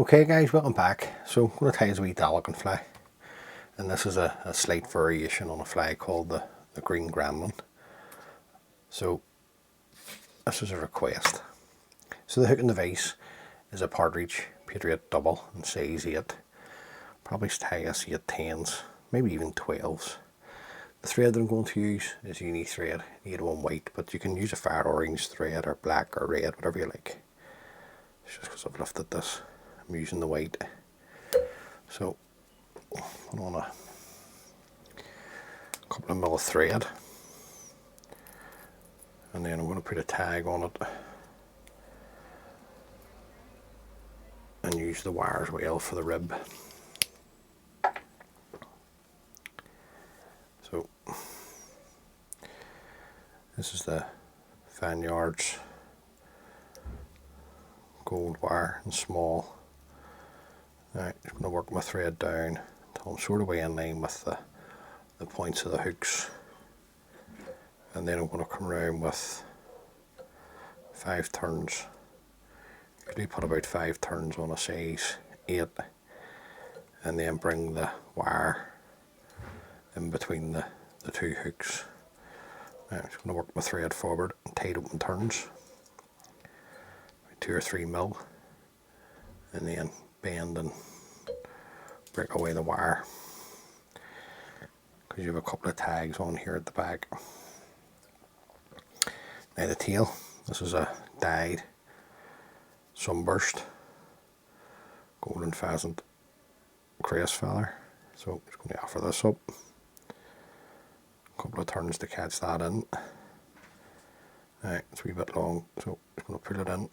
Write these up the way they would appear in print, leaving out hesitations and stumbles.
Okay guys, welcome back. So I'm going to tie his wee Dollaghan fly, and this is a slight variation on a fly called the green Gremlin. So this is a request. So the hook and the vise is a partridge patriot double in size 8. Probably tie us 8 10s, maybe even 12s. The thread that I'm going to use is uni thread, 801 white, but you can use a fire orange thread or black or red, whatever you like. It's just because I've lifted this. I'm using the white. So put on a couple of mil of thread, and then I'm going to put a tag on it and use the wire as well for the rib. So this is the Vineyards gold wire and small. Right, I'm going to work my thread down until I'm sort of way in line with the points of the hooks, and then I'm going to come around with 5 turns. Usually put about 5 turns on a size 8, and then bring the wire in between the 2 hooks. Right, I'm just going to work my thread forward and tight open turns, 2 or 3 mil, and then bend and break away the wire, because you have a couple of tags on here at the back. Now the tail, this is a dyed sunburst golden pheasant crest feather, so I'm just going to offer this up, a couple of turns to catch that in. Right, it's a wee bit long, so I'm just going to pull it in.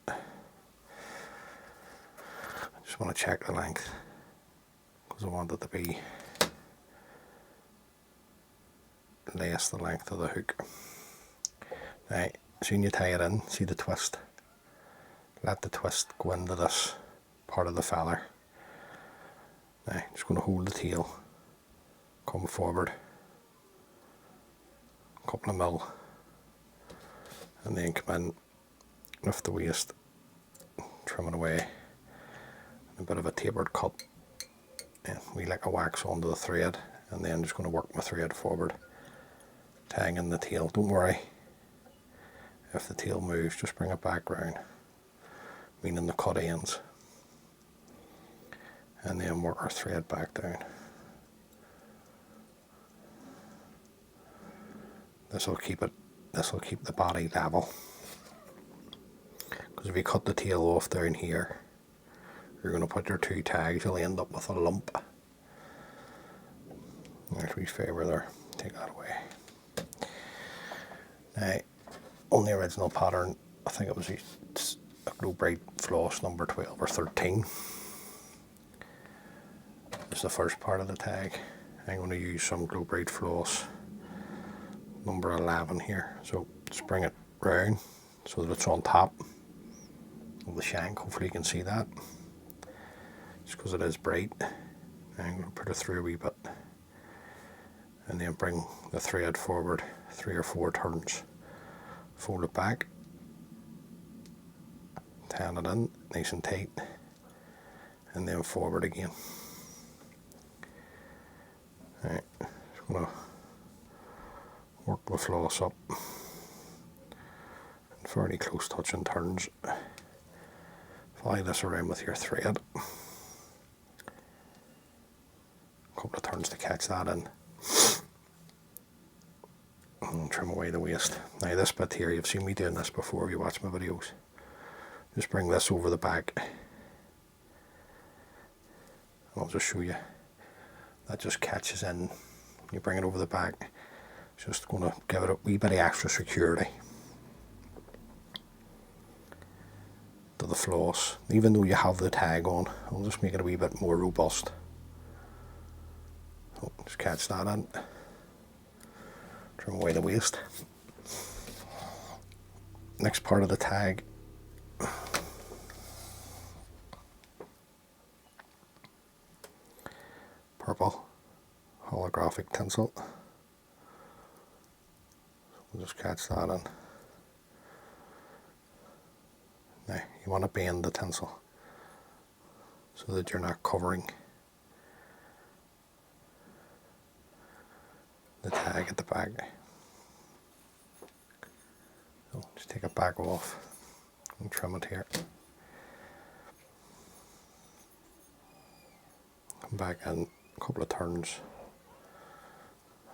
I just want to check the length, because I want it to be less the length of the hook. Right, soon you tie it in, see the twist. Let the twist go into this part of the feather. Now, I'm just going to hold the tail, come forward, a couple of mil, and then come in, lift the waist, trim it away, a bit of a tapered cut, and we like a wax onto the thread, and then I'm just going to work my thread forward, tying in the tail. Don't worry if the tail moves, just bring it back round, meaning the cut ends, and then work our thread back down. This will keep the body level, because if you cut the tail off down here, you're going to put your 2 tags, you'll end up with a lump. There's a wee fibre there, take that away. Now, on the original pattern, I think it was a Glow Bright floss number 12 or 13. It's the first part of the tag. I'm going to use some Glow Bright floss number 11 here. So just bring it round so that it's on top of the shank. Hopefully you can see that. Just because it is bright. I'm going to put it through a wee bit, and then bring the thread forward 3 or 4 turns. Fold it back, tie it in nice and tight, and then forward again. Right, just going to work the floss up, fairly close touching turns. Fly this around with your thread, a couple of turns to catch that in, and trim away the waist. Now this bit here, you've seen me doing this before if you watch my videos. Just bring this over the back, and I'll just show you. That just catches in. You bring it over the back, just going to give it a wee bit of extra security to the floss. Even though you have the tag on, I'll just make it a wee bit more robust. So just catch that in, trim away the waist. Next part of the tag, purple holographic tinsel. So we'll just catch that in. Now you want to bend the tinsel so that you're not covering the tag at the back. So just take it back off and trim it here. Come back in a couple of turns.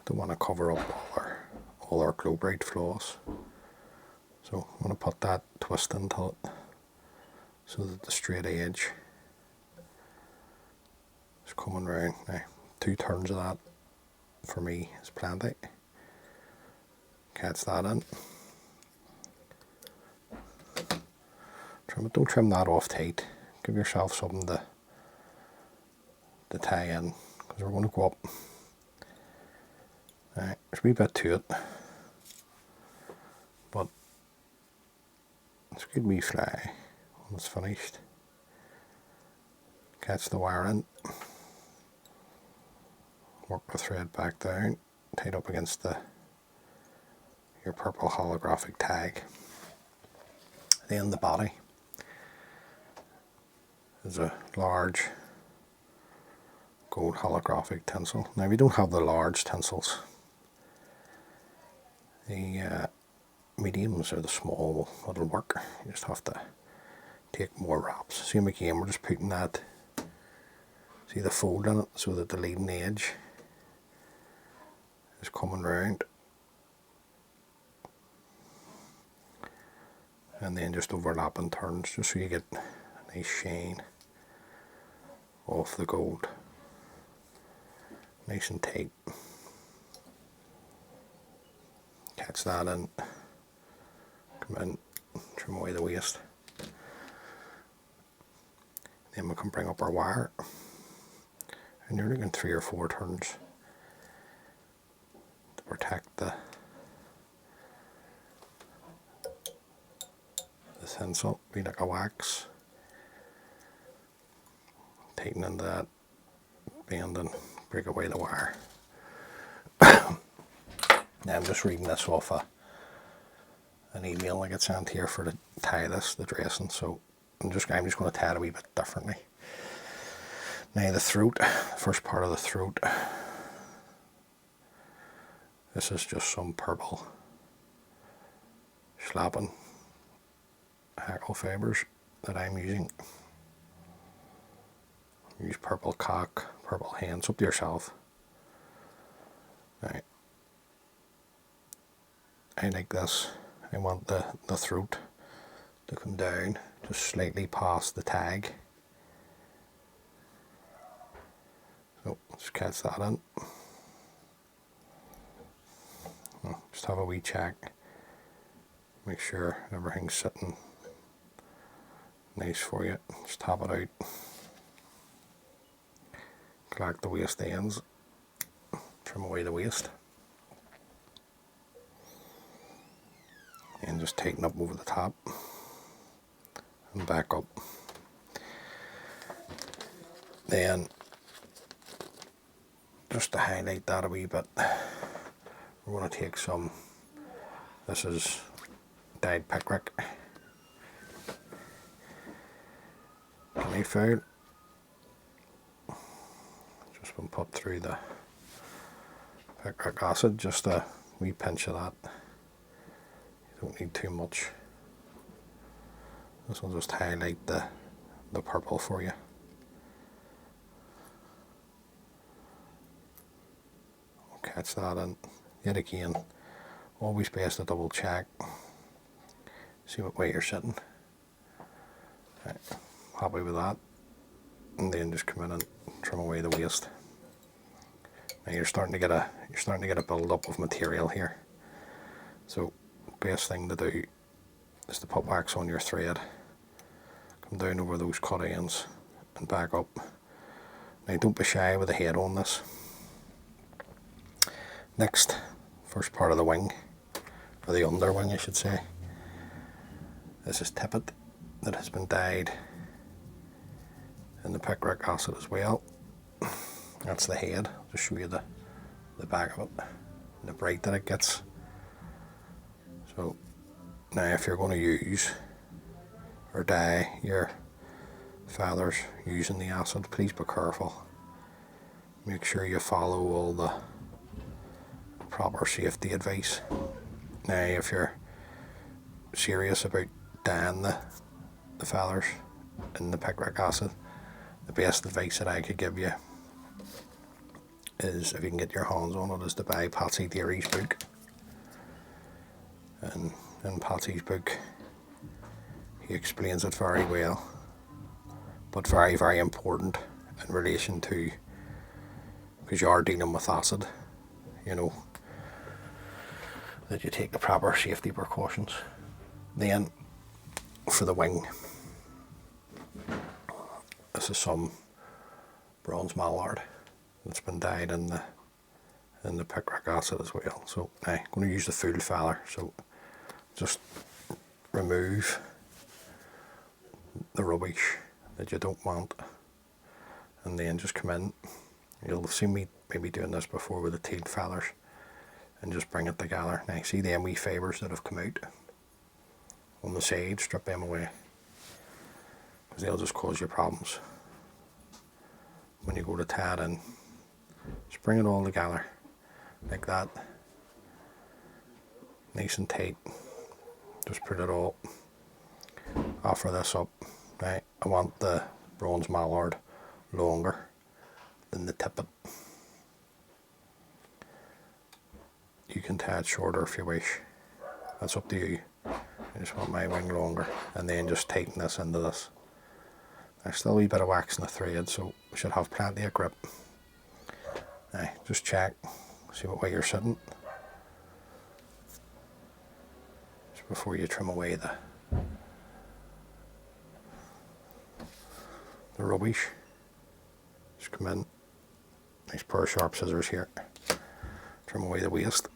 Don't want to cover up all our glow braid floss. So I'm going to put that twist into it so that the straight edge is coming round. Now, 2 turns of that for me is plenty. Catch that in. Trim it. Don't trim that off tight. Give yourself something to tie in, because we're going to go up. Right, there's a wee bit to it, but it's a good wee fly when it's finished. Catch the wire in, work the thread back down, tied up against your purple holographic tag. Then the body is a large gold holographic tinsel. Now we don't have the large tinsels. The mediums or the small will work. You just have to take more wraps. Same again, we're just putting that, see the fold in it, so that the leading edge is coming round, and then just overlapping turns, just so you get a nice shine off the gold, nice and tight. Catch that in, come in, trim away the waste. Then we can bring up our wire, and you're looking 3 or 4 turns to protect the tinsel. Be like a wax. Tighten into that, bend and break away the wire. Now I'm just reading this off an email I get sent here for to tie this, the dressing, so I'm just going to tie it a wee bit differently. Now the throat, first part of the throat, this is just some purple slapping hackle fibres that I'm using. Use purple cock, purple hands, up to yourself. Right. I like this. I want the throat to come down just slightly past the tag. So just catch that in. Just have a wee check. Make sure everything's sitting nice for you. Just tap it out. Collect the waste ends. Trim away the waste. And just tighten up over the top and back up. Then, just to highlight that a wee bit, we're going to take some, this is dyed picric, Guinea fowl. Just been put through the picric acid, just a wee pinch of that. Don't need too much. This will just highlight the purple for you. I'll catch that in. Yet again, always best to double check. See what way you're sitting. Right. Happy with that. And then just come in and trim away the waste. Now you're starting to get a build up of material here. So best thing to do is to put wax on your thread, come down over those cut ends and back up. Now don't be shy with the head on this. Next, first part of the wing, or the under wing I should say. This is tippet that has been dyed in the picric acid as well. That's the head. I'll just show you the back of it, the bright that it gets. So now if you're going to use or dye your feathers using the acid, please be careful. Make sure you follow all the proper safety advice. Now if you're serious about dyeing the feathers in the picric acid, the best advice that I could give you is, if you can get your hands on it, is to buy Patsy Deary's book. And in Patsy's book he explains it very well, but very, very important in relation to, because you are dealing with acid, you know, that you take the proper safety precautions. Then for the wing, this is some bronze mallard that's been dyed in the picric acid as well. So I'm going to use the full feather, so just remove the rubbish that you don't want, and then just come in. You'll have seen me maybe doing this before with the tailed feathers, and just bring it together. Now see them wee fibres that have come out on the side, strip them away, because they'll just cause you problems when you go to tie it in. Just bring it all together like that, nice and tight. Just put it all, offer this up. Right, I want the bronze mallard longer than the tippet. You can tie it shorter if you wish, that's up to you. I just want my wing longer, and then just tighten this into this. There's still a wee bit of wax in the thread, so we should have plenty of grip. Now, just check, see what way you're sitting, just before you trim away the rubbish. Just come in, nice pair of sharp scissors here, trim away the waste.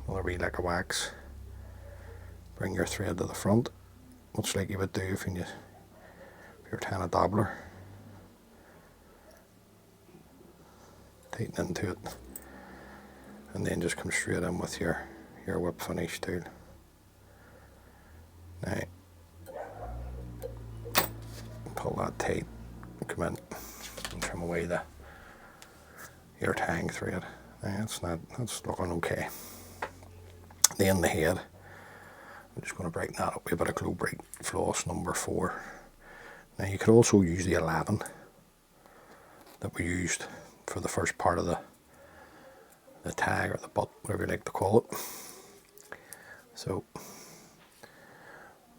Another wee lick of wax. Bring your thread to the front, much like you would do if you're tying a dabbler. Tighten into it, and then just come straight in with your whip finish tool. Now, pull that tight, come in and trim away your tying thread. Now, that's looking okay. Then the head, I'm just going to brighten that up with a bit of Glow Bright floss number 4. Now you could also use the 11 that we used for the first part of the tag, or the butt, whatever you like to call it. So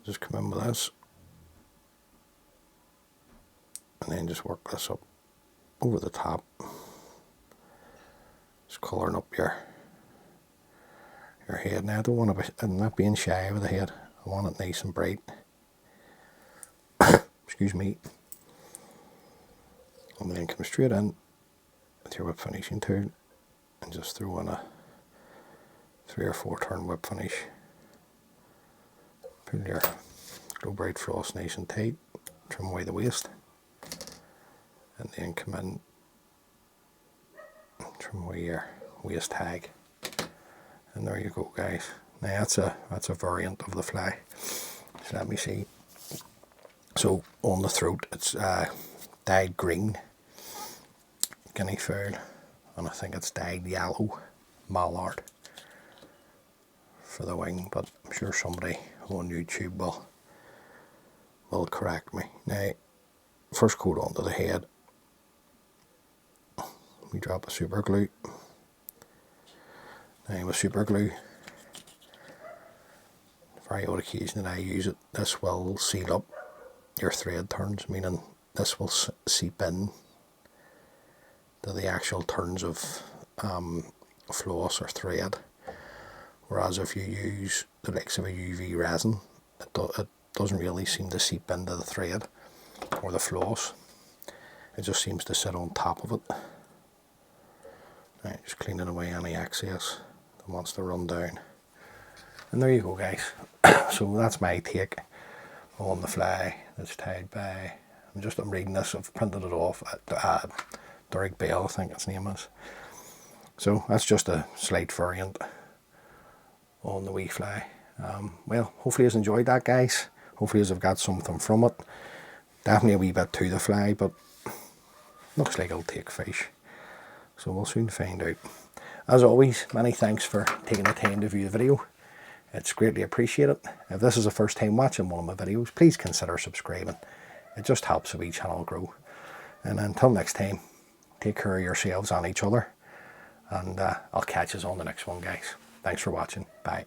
just come in with this, and then just work this up over the top, just colouring up your head. Now I don't want to I'm not being shy with the head, I want it nice and bright. Excuse me. And then come straight in with your whip finishing tool and just throw in a 3 or 4 turn whip finish. Pull your Glow Bright floss nice and tight, trim away the waste, and then come in and trim away your waist tag. And there you go, guys. Now that's a variant of the fly. So let me see. So on the throat it's dyed green Guinea fowl, and I think it's dyed yellow mallard for the wing, but I'm sure somebody on YouTube will correct me. Now, first coat onto the head, we drop a super glue. Now with super glue, very odd occasion that I use it, this will seal up your thread turns, meaning this will seep in to the actual turns of floss or thread, whereas if you use the likes of a UV resin, it doesn't really seem to seep into the thread or the floss, it just seems to sit on top of it. Right, just cleaning away any excess that wants to run down. And there you go, guys. So that's my take on the fly that's tied by, I'm reading this, I've printed it off at Derek Bell, I think its name is. So that's just a slight variant on the wee fly. Well, hopefully you enjoyed that, guys. Hopefully I've got something from it. Definitely a wee bit to the fly, but looks like it'll take fish. So we'll soon find out. As always, many thanks for taking the time to view the video. It's greatly appreciated. If this is the first time watching one of my videos, please consider subscribing. It just helps the wee channel grow. And until next time, take care of yourselves and each other. And I'll catch you on the next one, guys. Thanks for watching. Bye.